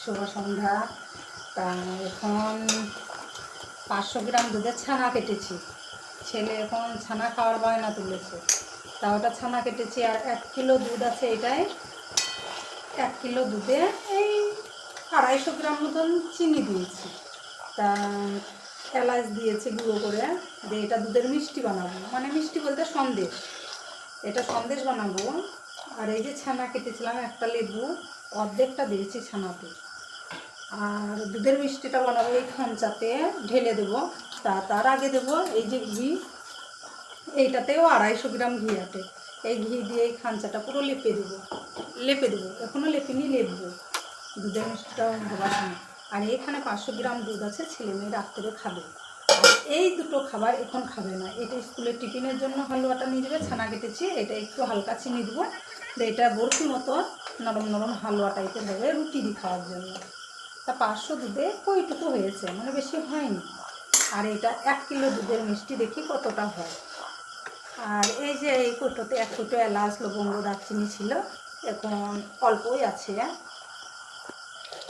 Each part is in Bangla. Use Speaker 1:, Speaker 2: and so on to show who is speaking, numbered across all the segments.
Speaker 1: শুভ সন্ধ্যা। তা এখন 500 গ্রাম দুধের ছানা কেটেছি। ছেলে এখন ছানা খাওয়ার বায়না তুলেছে, তা ওটা ছানা কেটেছি। আর 1 কিলো দুধ আছে, এটাই 1 কিলো দুধে এই 250 গ্রাম মতন চিনি দিয়েছি। তা এলাচ দিয়েছি গুঁড়ো করে দিয়ে এটা দুধের মিষ্টি বানাবো, মানে মিষ্টি বলতে সন্দেশ, এটা সন্দেশ বানাবো। আর এই যে ছানা কেটেছিলাম, একটা লেবু অর্ধেকটা দিয়েছি ছানাতে। আর দুধের মিষ্টিটা বানাবো এই খাঞ্চাতে ঢেলে দেবো। তার আগে দেবো এই যে ঘি, এইটাতেও 250 গ্রাম ঘি আটে। এই ঘি দিয়ে এই খাঞ্চাটা পুরো লেপে দেবো। এখনও লেপিনি, লেপবো দুধের মিষ্টিটা দেওয়ার সময়। আর এখানে 500 গ্রাম দুধ আছে, ছেলে মেয়ে রাত্রে খাবে। আর এই দুটো খাবার এখন খাবে না। এটা স্কুলের টিফিনের জন্য হালুয়াটা নিয়ে যাবে, ছানা কেটেছি, এটা একটু হালকা চিনি দেবো, এটা বরফি মতো নরম নরম হালুয়া টাইপের হবে রুটি দিয়ে খাওয়ার জন্য। তা 500 দুধে কইটুকু হয়েছে, মানে বেশি হয়নি। আর এটা 1 কিলো দুধের মিষ্টি, দেখি কতটা হয়। আর এই যে এই কৌটোতে 1 কৌটো এলাচ লবঙ্গ দারচিনি ছিল, এখন অল্পই আছে,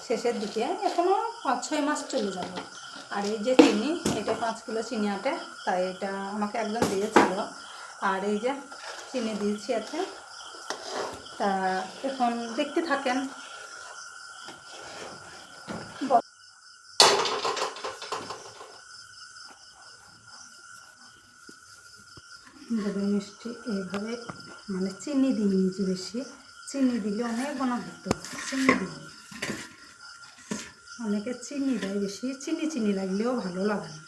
Speaker 1: শেষের দিকে, এখনও 5-6 মাস চলে যাবে। আর এই যে চিনি, এটা 5 কিলো চিনি আটে, তাই এটা আমাকে একজন দিয়েছিল। আর এই যে চিনি দিয়েছি আছে। তা এখন দেখতে থাকেন। দুধের মিষ্টি এইভাবে, মানে চিনি দিয়ে নিয়েছি বেশি, চিনি দিলে অনেক বানা হতো, চিনি দিই। অনেকে চিনি দেয় বেশি, চিনি লাগলেও ভালো লাগে না।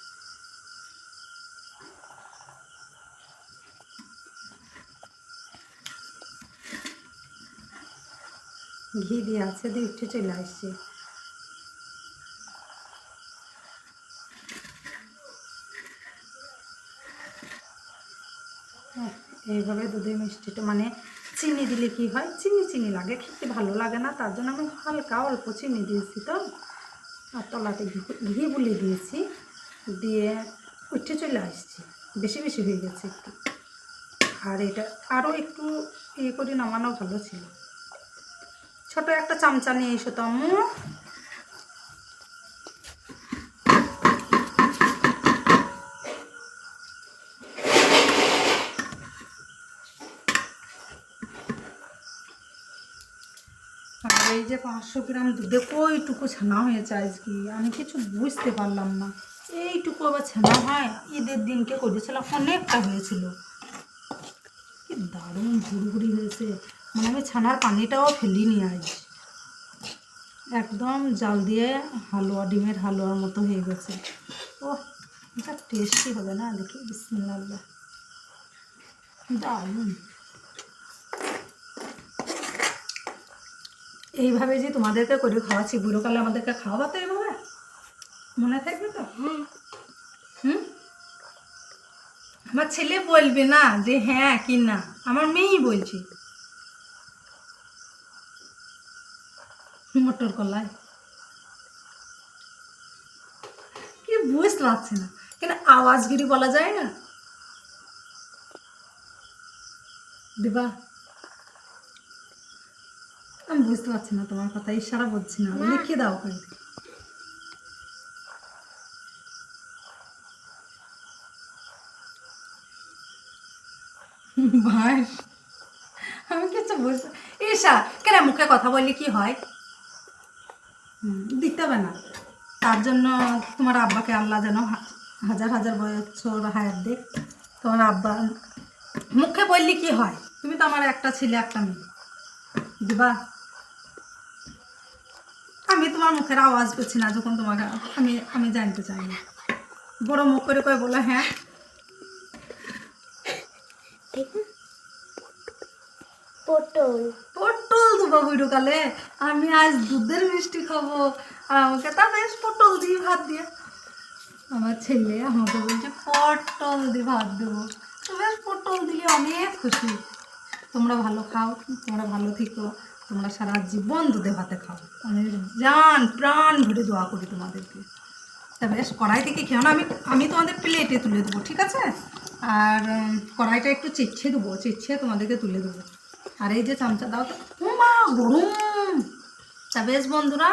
Speaker 1: ঘি দিয়ে আছে, দিয়ে উঠে চলে আসছে। এইভাবে দুধের মিষ্টিটা, মানে চিনি দিলে কি হয়, চিনি লাগে, খেতে ভালো লাগে না, তার জন্য আমি হালকা অল্প চিনি দিয়েছি। তো আর তলাতে ঘি বুলি দিয়েছি, দিয়ে উঠে চলে আসছি। বেশি হয়ে গেছে একটু। আর এটা আরও একটু ইয়ে করে নামানো ভালো ছিল। ছোট একটা চামচা নিয়ে এসো তো আম্মু। আর এই যে 500 গ্রাম দুধে কইটুকু ছানা হয়েছে আজকে, আমি কিছু বুঝতে পারলাম না। এইটুকু আবার ছানা হয়? ঈদের দিনকে করেছিলাম, অনেকটা হয়েছিল। কি দারুণ ঝুড়ি হয়েছে, মানে আমি ছানার পানিটাও ফেলিনি আজ। একদম জাল দিয়ে হালুয়া, ডিমের হালুয়ার মতো হয়ে গেছে। ও এটা টেস্টি হবে না? দেখি, বিসমিল্লাহ, দারুণ। এইভাবে যে তোমাদেরকে করে খাওয়াচ্ছি, বুড়োকালে আমাদেরকে খাওয়াবো তো এইভাবে, মনে থাকবে তো? আমার ছেলে বলবে না যে হ্যাঁ কি না, আমার মেয়েই বলছি। মটর কলাই কি বুঝতে পারছি না, কেন আওয়াজগিরি বলা যায় না দিবা? আমি বুঝতে পারছি না তোমার কথা, ইশারা বলছি না, লিখে দাও ওখানে। ভাই আমি কিছু বুঝতে, ঈশা কেন মুখে কথা বললে কি হয়? দিতে হবে না, তার জন্য তোমার আব্বাকে আল্লাহ যেন হাজার বছর হায়াত দেখ। তোমার আব্বা মুখে বললে কি হয়? তুমি তো আমার একটা ছেলে একটা মেয়ে, দিবা? আমি তোমার মুখের আওয়াজ পেছি না যখন তোমাকে আমি জানতে চাই না। বড় মুখ করে কয়ে বলো হ্যাঁ। পটল দেবো বুড়োকালে? আমি আজ দুধের মিষ্টি খাবো, আমাকে তা বেশ পটল দিয়ে ভাত দিয়ে। আমার ছেলে আমাকে বলছে পটল দিয়ে ভাত দেবো, তো বেশ পটল দিলে অনেক খুশি। তোমরা ভালো খাও, তোমরা ভালো থেকো, তোমরা সারা জীবন দুধে ভাতে খাও, আমি জান প্রাণ ভরে দোয়া করি তোমাদেরকে। তা বেশ কড়াই থেকে খেও না, আমি তোমাদের প্লেটে তুলে দেবো, ঠিক আছে? আর কড়াইটা একটু চিচ্ছে দেবো, চিচ্ছে তোমাদেরকে তুলে দেবো। আর এই যে চামচা দাও তো, মা গরম। তা বেশ বন্ধুরা,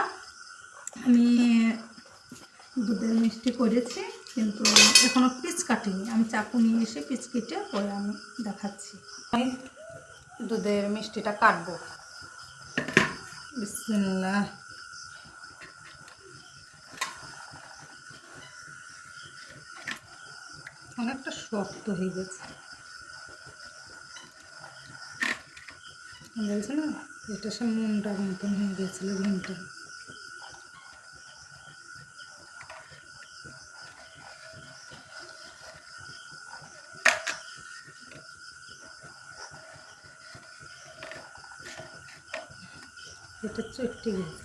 Speaker 1: আমি দুধের মিষ্টি করেছি, কিন্তু এখনও পিস কাটিনি। আমি চাকু নিয়ে এসে পিস কেটে পরে আমি দেখাচ্ছি। আমি দুধের মিষ্টিটা কাটবো। বিসমিল্লাহ। অনেকটা শক্ত হয়ে গেছে, বলছে না এটা সে মনটার মতন হয়ে গেছিল ঘুমটা। এটা চটকে গেছে।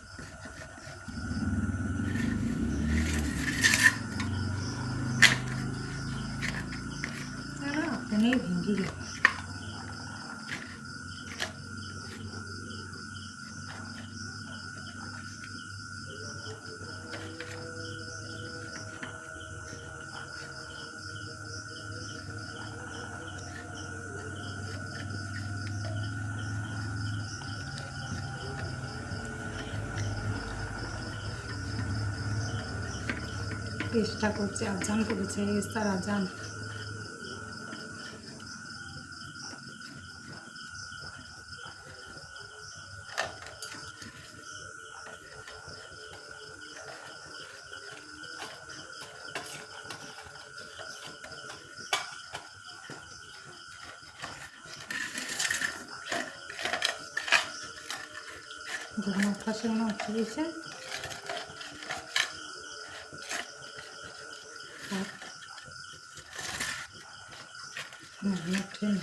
Speaker 1: আপনি ভেঙে গেল। চেষ্টা করছে, আজান করেছে, ইস্তার আজান। ধর্ম ফাঁসে মনে উঠে গেছে। ওঠেনি।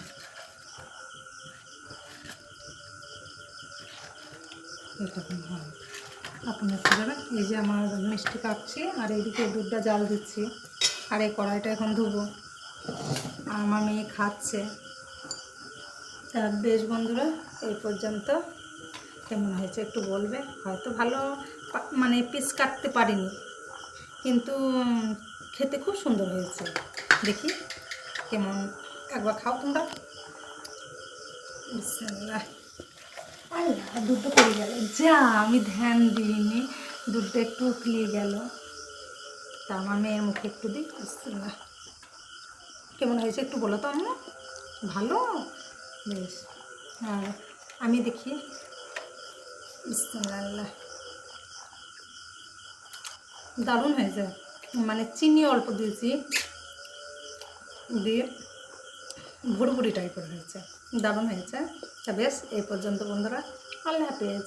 Speaker 1: এরকম হয় আপনার যাবেন। এই যে আমার মিষ্টি কাটছি, আর এইদিকে দুধটা জাল দিচ্ছি, আর এই কড়াইটা এখন ধুবো। আর আমার মেয়ে খাচ্ছে। তা বেশ বন্ধুরা, এই পর্যন্ত। কেমন হয়েছে একটু বলবে। হয়তো ভালো মানে পিস কাটতে পারিনি, কিন্তু খেতে খুব সুন্দর হয়েছে। দেখি কেমন, একবার খাও তোমরা। বিসমিল্লাহ। আল্লাহ, দুধটা পড়ে গেল। যা, আমি ধ্যান দিইনি, দুধটা একটু উতলিয়ে গেল। তা আমার মেয়ের মুখে একটু দিই। বিসমিল্লাহ। কেমন হয়েছে একটু বলো তো আম্মু। ভালো, বেশ। আর আমি দেখি। বিসমিল্লাহ। দারুণ হয়েছে, মানে চিনি অল্প দিয়েছি, দিয়ে ভুড়ি ভুড়ি টাইপের হয়েছে, দারুণ হয়েছে। তা বেশ, এই পর্যন্ত বন্ধুরা, আল্লাহ হাফেজ।